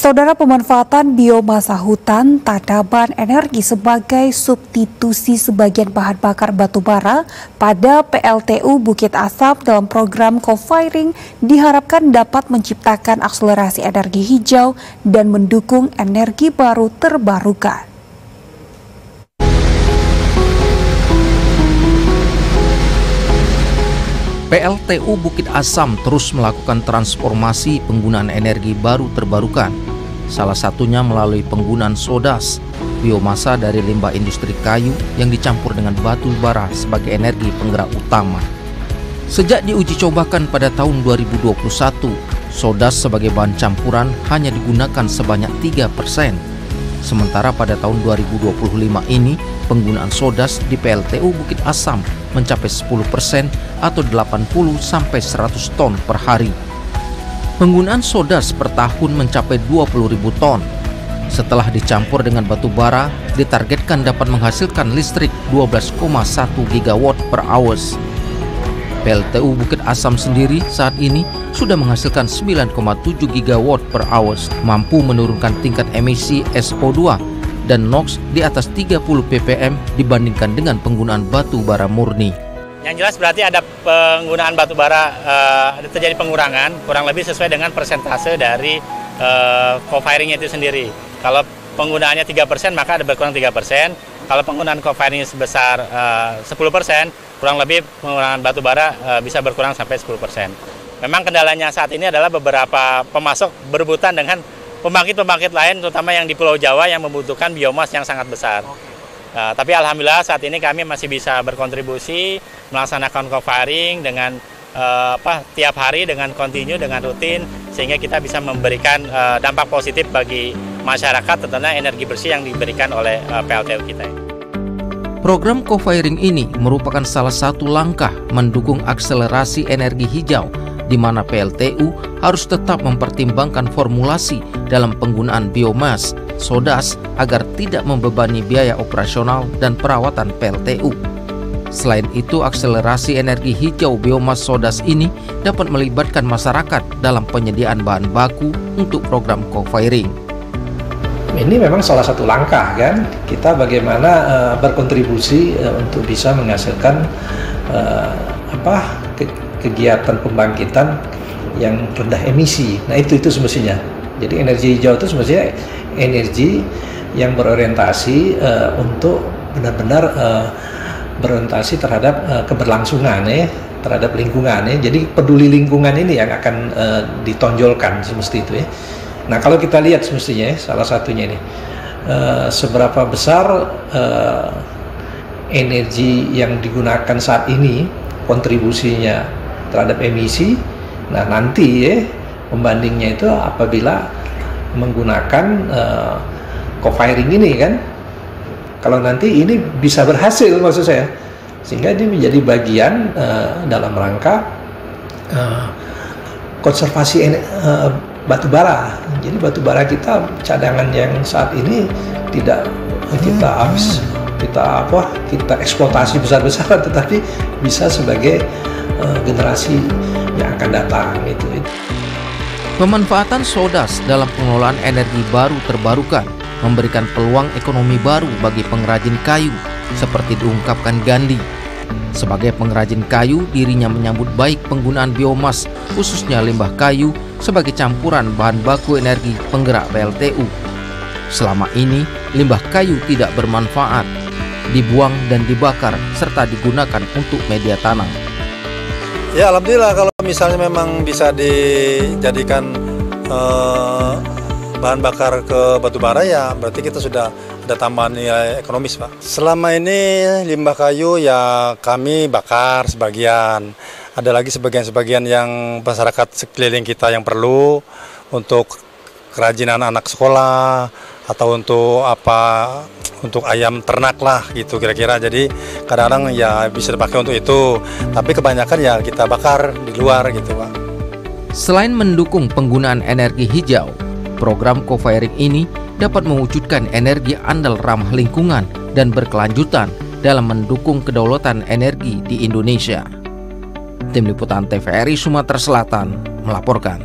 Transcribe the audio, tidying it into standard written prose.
Saudara, pemanfaatan biomasa hutan tanaman energi sebagai substitusi sebagian bahan bakar batubara pada PLTU Bukit Asam dalam program co-firing diharapkan dapat menciptakan akselerasi energi hijau dan mendukung energi baru terbarukan. PLTU Bukit Asam terus melakukan transformasi penggunaan energi baru terbarukan. Salah satunya melalui penggunaan sodas, biomasa dari limbah industri kayu yang dicampur dengan batu bara sebagai energi penggerak utama. Sejak diuji cobakan pada tahun 2021, sodas sebagai bahan campuran hanya digunakan sebanyak 3%. Sementara pada tahun 2025 ini, penggunaan sodas di PLTU Bukit Asam mencapai 10% atau 80 sampai 100 ton per hari. Penggunaan sodas per tahun mencapai 20.000 ton. Setelah dicampur dengan batu bara, ditargetkan dapat menghasilkan listrik 12,1 gigawatt per hours. PLTU Bukit Asam sendiri saat ini sudah menghasilkan 9,7 gigawatt per hours, mampu menurunkan tingkat emisi SO2 dan NOx di atas 30 ppm dibandingkan dengan penggunaan batu bara murni. Yang jelas berarti ada penggunaan batu bara, terjadi pengurangan kurang lebih sesuai dengan persentase dari co-firing itu sendiri. Kalau penggunaannya 3% maka ada berkurang 3%. Kalau penggunaan co-firing sebesar 10%, kurang lebih penggunaan batu bara bisa berkurang sampai 10%. Memang kendalanya saat ini adalah beberapa pemasok berebutan dengan pembangkit-pembangkit lain, terutama yang di Pulau Jawa yang membutuhkan biomas yang sangat besar. Tapi alhamdulillah saat ini kami masih bisa berkontribusi melaksanakan co-firing dengan tiap hari dengan kontinu, dengan rutin, sehingga kita bisa memberikan dampak positif bagi masyarakat, tentunya energi bersih yang diberikan oleh PLTU kita. Program co-firing ini merupakan salah satu langkah mendukung akselerasi energi hijau, di mana PLTU harus tetap mempertimbangkan formulasi dalam penggunaan biomas, sodas, agar tidak membebani biaya operasional dan perawatan PLTU. Selain itu, akselerasi energi hijau biomas sodas ini dapat melibatkan masyarakat dalam penyediaan bahan baku untuk program co-firing. Ini memang salah satu langkah kan, kita bagaimana berkontribusi untuk bisa menghasilkan kegiatan pembangkitan yang rendah emisi. Nah itu semestinya. Jadi energi hijau itu semestinya energi yang berorientasi untuk benar-benar berorientasi terhadap keberlangsungan terhadap lingkungan Jadi peduli lingkungan ini yang akan ditonjolkan semesti itu Nah kalau kita lihat semestinya salah satunya ini seberapa besar energi yang digunakan saat ini kontribusinya terhadap emisi. Nah nanti pembandingnya itu apabila menggunakan co-firing ini kan, kalau nanti ini bisa berhasil maksud saya, sehingga ini menjadi bagian dalam rangka konservasi batu bara. Jadi batu bara kita cadangan yang saat ini tidak kita eksploitasi besar-besaran, tetapi bisa sebagai generasi yang akan datang itu. Pemanfaatan sodas dalam pengelolaan energi baru terbarukan memberikan peluang ekonomi baru bagi pengrajin kayu, seperti diungkapkan Gandhi. Sebagai pengrajin kayu, dirinya menyambut baik penggunaan biomas, khususnya limbah kayu, sebagai campuran bahan baku energi penggerak PLTU. Selama ini, limbah kayu tidak bermanfaat, dibuang dan dibakar, serta digunakan untuk media tanam. Ya alhamdulillah, kalau misalnya memang bisa dijadikan bahan bakar ke batu bara, ya berarti kita sudah ada tambahan nilai ekonomis, Pak. Selama ini limbah kayu ya kami bakar sebagian. Ada lagi sebagian-sebagian yang masyarakat sekeliling kita yang perlu untuk kerajinan anak sekolah atau untuk ayam ternak lah gitu kira-kira. Jadi kadang-kadang ya bisa dipakai untuk itu, tapi kebanyakan ya kita bakar di luar gitu, Pak. Selain mendukung penggunaan energi hijau, program co-firing ini dapat mewujudkan energi andal ramah lingkungan dan berkelanjutan dalam mendukung kedaulatan energi di Indonesia. Tim Liputan TVRI Sumatera Selatan melaporkan.